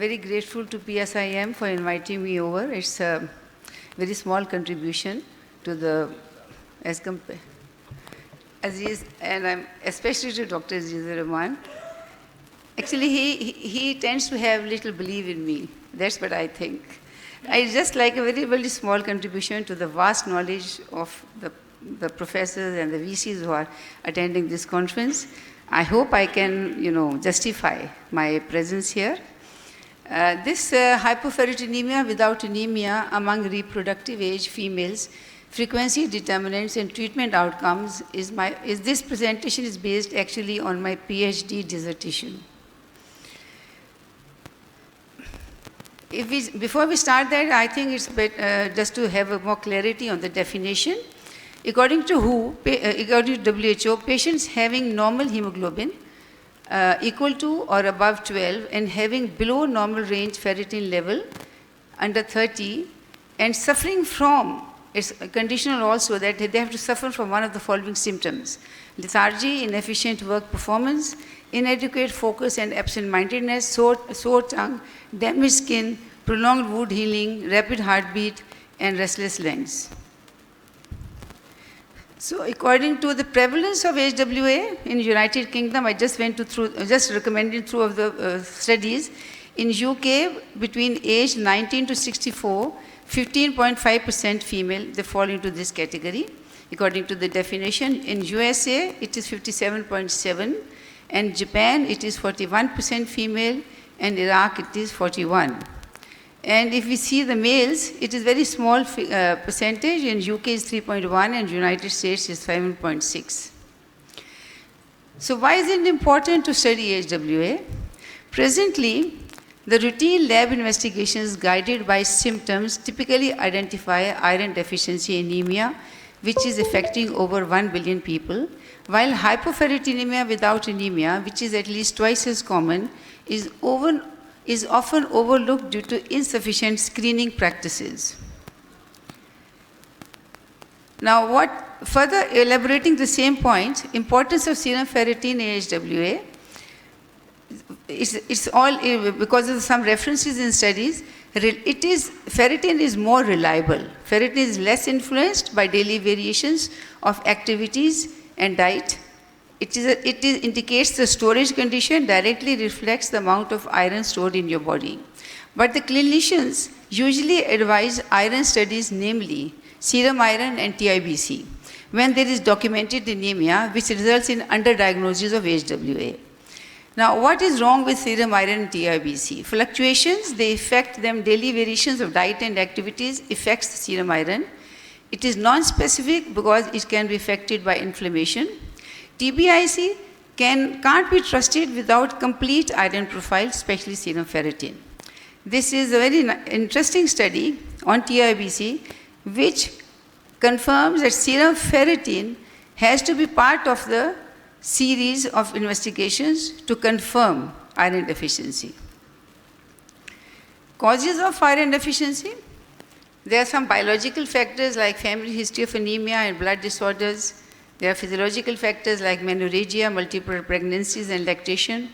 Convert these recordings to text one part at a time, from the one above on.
very grateful to PSIM for inviting me over. It's a very small contribution to the, Aziz, and I'm especially to Dr. Aziz Rahman. Actually, he tends to have little belief in me. That's what I think. I just like a very, very small contribution to the vast knowledge of the professors and the VCs who are attending this conference. I hope I can, justify my presence here. This hypoferritinemia without anemia among reproductive age females, frequency determinants and treatment outcomes this presentation is based actually on my PhD dissertation. Before we start that, I think it's better just to have a more clarity on the definition. According to WHO, patients having normal hemoglobin equal to or above 12 and having below normal range ferritin level under 30 and suffering from, it's conditional also that they have to suffer from one of the following symptoms: lethargy, inefficient work performance, inadequate focus and absent-mindedness, sore tongue, damaged skin, prolonged wound healing, rapid heartbeat, and restless legs. So according to the prevalence of HWA in United Kingdom, I just recommended through of the studies. In UK, between age 19 to 64, 15.5% female, they fall into this category, according to the definition. In USA, it is 57.7%, and Japan, it is 41% female, and Iraq, it is 41%. And if we see the males, it is very small percentage. In UK is 3.1 and United States is 7.6. So why is it important to study HWA? Presently, the routine lab investigations guided by symptoms typically identify iron deficiency anemia, which is affecting over 1 billion people, while hypoferritinemia without anemia, which is at least twice as common, is often overlooked due to insufficient screening practices. Now, further elaborating the same point, importance of serum ferritin in HWA, it's all because of some references in studies. Ferritin is more reliable. Ferritin is less influenced by daily variations of activities and diet. It indicates the storage condition, directly reflects the amount of iron stored in your body. But the clinicians usually advise iron studies, namely serum iron and TIBC, when there is documented anemia, which results in underdiagnosis of HWA. Now, what is wrong with serum iron and TIBC? Fluctuations, they affect them, daily variations of diet and activities affects the serum iron. It is non-specific because it can be affected by inflammation. TBIC can't be trusted without complete iron profile, especially serum ferritin. This is a very interesting study on TIBC, which confirms that serum ferritin has to be part of the series of investigations to confirm iron deficiency. Causes of iron deficiency. There are some biological factors like family history of anemia and blood disorders. There are physiological factors like menorrhagia, multiple pregnancies, and lactation.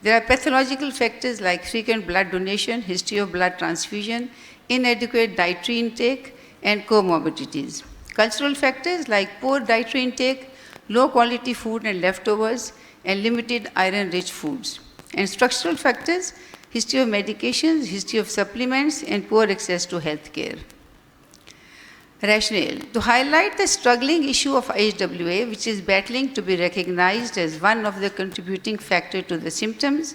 There are pathological factors like frequent blood donation, history of blood transfusion, inadequate dietary intake, and comorbidities. Cultural factors like poor dietary intake, low quality food and leftovers, and limited iron-rich foods. And structural factors, history of medications, history of supplements, and poor access to health care. Rationale. To highlight the struggling issue of HWA, which is battling to be recognized as one of the contributing factors to the symptoms,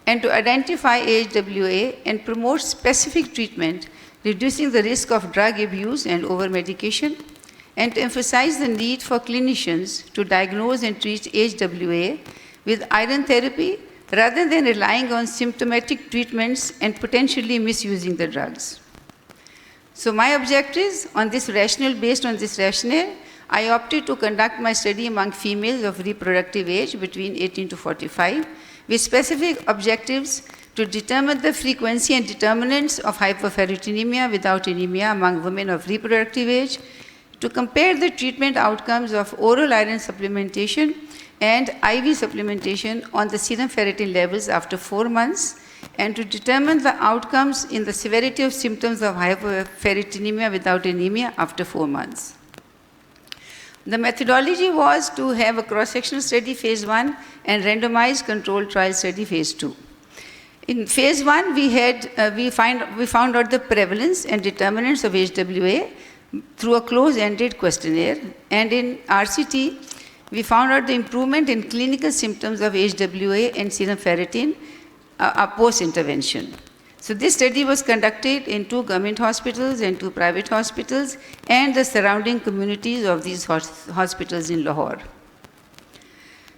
and to identify HWA and promote specific treatment, reducing the risk of drug abuse and over-medication, and to emphasize the need for clinicians to diagnose and treat HWA with iron therapy rather than relying on symptomatic treatments and potentially misusing the drugs. So my objectives based on this rationale, I opted to conduct my study among females of reproductive age between 18 to 45 with specific objectives to determine the frequency and determinants of hypoferritinemia without anemia among women of reproductive age, to compare the treatment outcomes of oral iron supplementation and IV supplementation on the serum ferritin levels after 4 months, and to determine the outcomes in the severity of symptoms of hypoferritinemia without anemia after 4 months. The methodology was to have a cross-sectional study phase 1 and randomized controlled trial study phase 2. In phase 1, we found out the prevalence and determinants of HWA through a close-ended questionnaire, and in RCT, we found out the improvement in clinical symptoms of HWA and serum ferritin post-intervention. So this study was conducted in 2 government hospitals and 2 private hospitals and the surrounding communities of these hospitals in Lahore.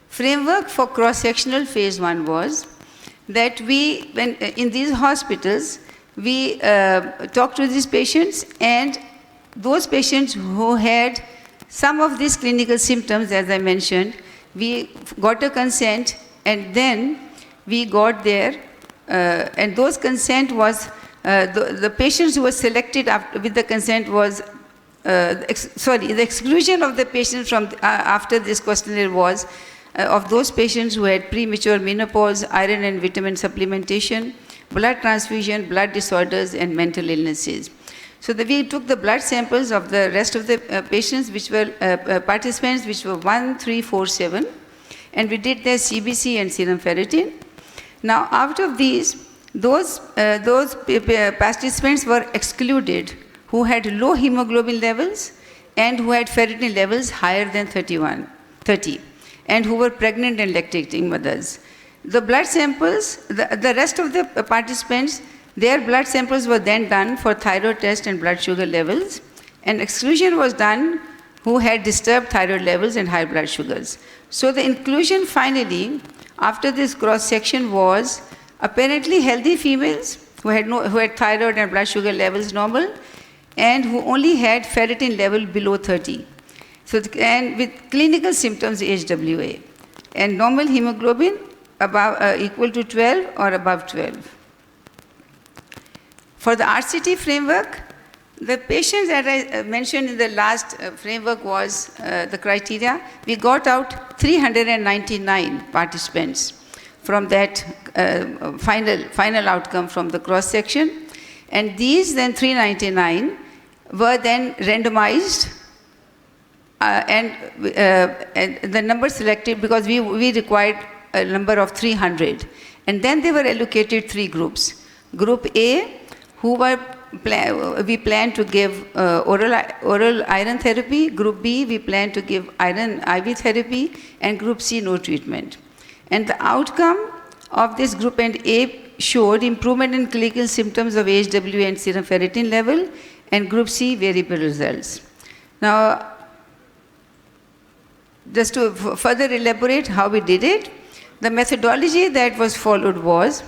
Framework for cross-sectional phase 1 was that in these hospitals, we talked to these patients, and those patients who had some of these clinical symptoms, as I mentioned, we got a consent, and then we got there, and those consent was, the patients who were selected with the consent was, the exclusion of the patients from after this questionnaire was of those patients who had premature menopause, iron and vitamin supplementation, blood transfusion, blood disorders, and mental illnesses. So we took the blood samples of the rest of the patients, which were participants, which were 1, 3, 4, 7, and we did their CBC and serum ferritin. Now, out of these, those participants were excluded who had low hemoglobin levels and who had ferritin levels higher than 30, and who were pregnant and lactating mothers. The blood samples, the rest of the participants, their blood samples were then done for thyroid test and blood sugar levels, and exclusion was done who had disturbed thyroid levels and high blood sugars. So the inclusion finally, after this cross-section, was apparently healthy females who had thyroid and blood sugar levels normal, and who only had ferritin level below 30. So, and with clinical symptoms HWA, and normal hemoglobin equal to 12 or above 12. For the RCT framework, the patients that I mentioned in the last framework was the criteria. We got out 399 participants from that final outcome from the cross-section. And these then 399 were then randomized and the number selected, because we required a number of 300. And then they were allocated 3 groups. Group A, we plan to give oral iron therapy. Group B, we plan to give iron IV therapy. And Group C, no treatment. And the outcome of this Group A showed improvement in clinical symptoms of HWA and serum ferritin level, and Group C, variable results. Now, just to further elaborate how we did it, the methodology that was followed was,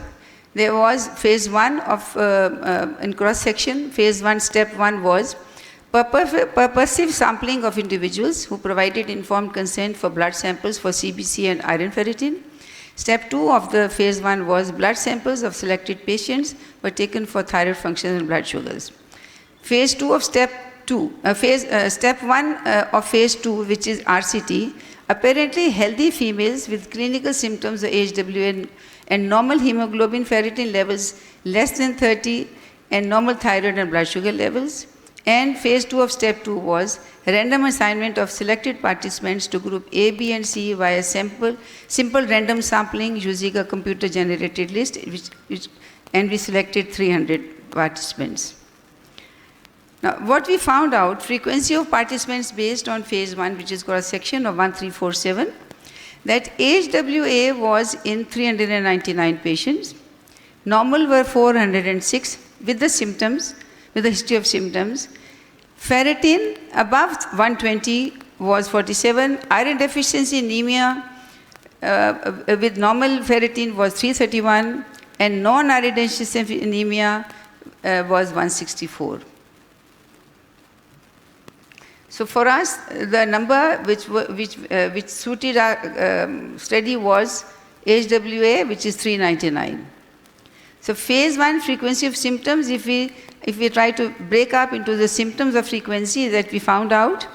there was phase 1 of in cross-section. Phase 1, step 1 was purposive sampling of individuals who provided informed consent for blood samples for CBC and iron ferritin. Step 2 of the phase 1 was blood samples of selected patients were taken for thyroid function and blood sugars. Phase 2 of step 1 of phase 2, which is RCT, apparently healthy females with clinical symptoms of HWA and normal hemoglobin ferritin levels less than 30 and normal thyroid and blood sugar levels. And phase 2 of step 2 was random assignment of selected participants to group A, B, and C via simple random sampling using a computer-generated list, and we selected 300 participants. Now, what we found out, frequency of participants based on phase 1, which is cross-section of 1347, that HWA was in 399 patients. Normal were 406 with the symptoms, with the history of symptoms. Ferritin above 120 was 47. Iron deficiency anemia with normal ferritin was 331, and non-iron deficiency anemia was 164. So for us, the number which suited our study was HWA, which is 399. So phase 1 frequency of symptoms, if we try to break up into the symptoms of frequency that we found out,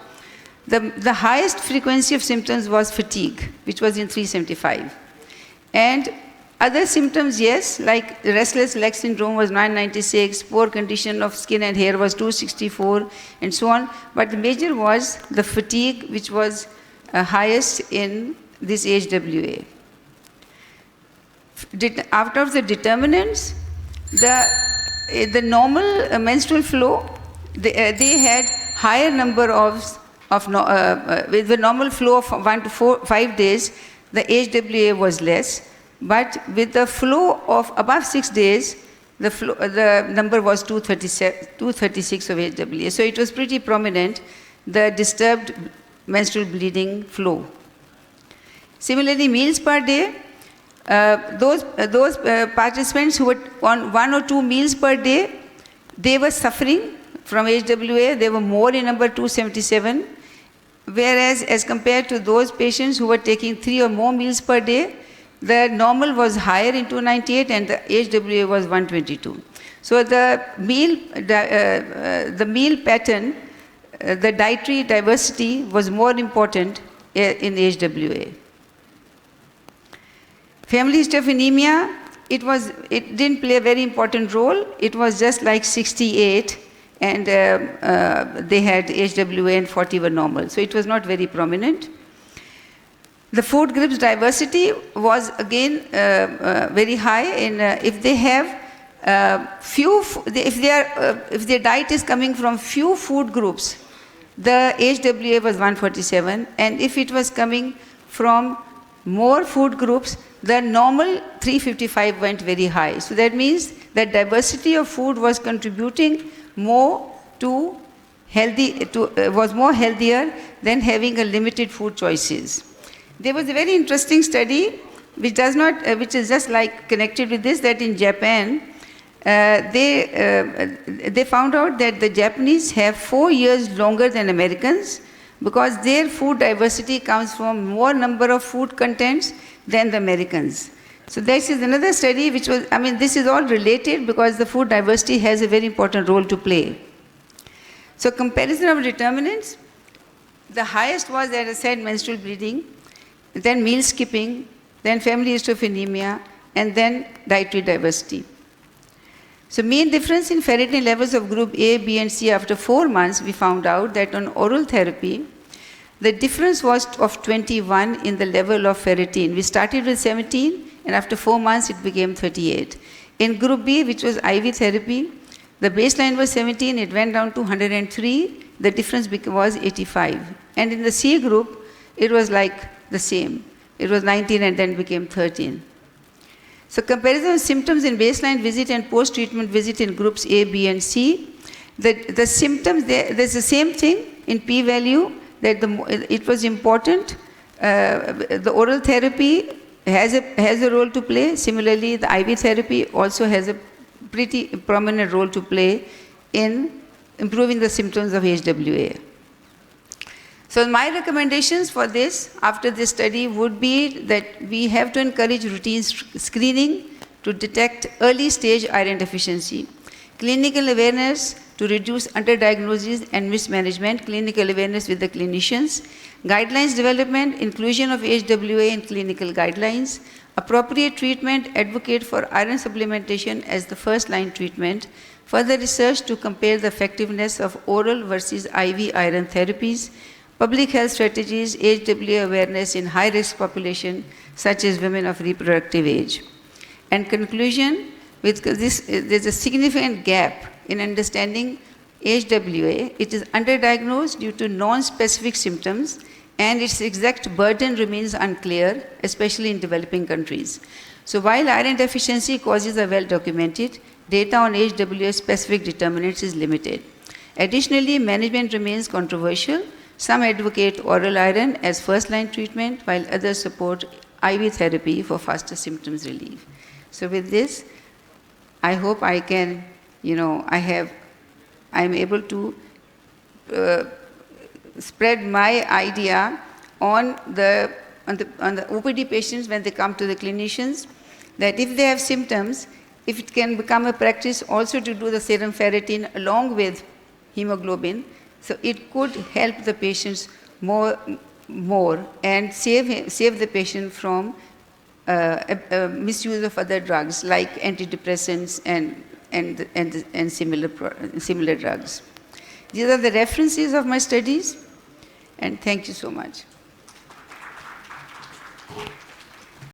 the highest frequency of symptoms was fatigue, which was in 375. And Other symptoms, yes, like restless leg syndrome was 996, poor condition of skin and hair was 264, and so on. But the major was the fatigue, which was highest in this HWA. Out of the determinants, the normal menstrual flow, they had higher number with the normal flow of 1 to 5 days, the HWA was less. But with the flow of above 6 days, the number was 236 of HWA. So it was pretty prominent, the disturbed menstrual bleeding flow. Similarly, meals per day, those participants who were on 1 or 2 meals per day, they were suffering from HWA. They were more in number, 277. Whereas as compared to those patients who were taking 3 or more meals per day, the normal was higher in 298 and the HWA was 122. So the meal pattern, the dietary diversity was more important in HWA. Family history of anemia, it didn't play a very important role. It was just like 68 and they had HWA and 40 were normal. So it was not very prominent. The food groups diversity was again very high in if they have if their diet is coming from few food groups, the HWA was 147, and if it was coming from more food groups, the normal 355 went very high. So that means that diversity of food was contributing more to was more healthier than having a limited food choices. There was a very interesting study which is just like connected with this, that in Japan, they found out that the Japanese have 4 years longer than Americans because their food diversity comes from more number of food contents than the Americans. So this is another study which was, this is all related because the food diversity has a very important role to play. So comparison of determinants, the highest was, as I said, menstrual bleeding, then meal skipping, then family history of anemia, and then dietary diversity. So mean difference in ferritin levels of group A, B, and C after 4 months, we found out that on oral therapy, the difference was of 21 in the level of ferritin. We started with 17, and after 4 months, it became 38. In group B, which was IV therapy, the baseline was 17, it went down to 103, the difference was 85. And in the C group, it was like the same. It was 19 and then became 13. So comparison of symptoms in baseline visit and post-treatment visit in groups A, B, and C. The symptoms, there's the same thing in p-value, that it was important. The oral therapy has a role to play. Similarly, the IV therapy also has a pretty prominent role to play in improving the symptoms of HWA. So my recommendations for this, after this study, would be that we have to encourage routine screening to detect early stage iron deficiency, clinical awareness to reduce underdiagnosis and mismanagement, clinical awareness with the clinicians, guidelines development, inclusion of HWA in clinical guidelines, appropriate treatment, advocate for iron supplementation as the first line treatment, further research to compare the effectiveness of oral versus IV iron therapies, public health strategies, HWA awareness in high-risk population, such as women of reproductive age. And conclusion, with this, there's a significant gap in understanding HWA. It is underdiagnosed due to non-specific symptoms, and its exact burden remains unclear, especially in developing countries. So while iron deficiency causes are well documented, data on HWA specific determinants is limited. Additionally, management remains controversial. Some advocate oral iron as first-line treatment, while others support IV therapy for faster symptoms relief. So with this, I hope I can, I'm able to spread my idea on the OPD patients when they come to the clinicians, that if they have symptoms, if it can become a practice also to do the serum ferritin along with hemoglobin, so it could help the patients more and save the patient from misuse of other drugs like antidepressants and similar drugs. These are the references of my studies, and thank you so much.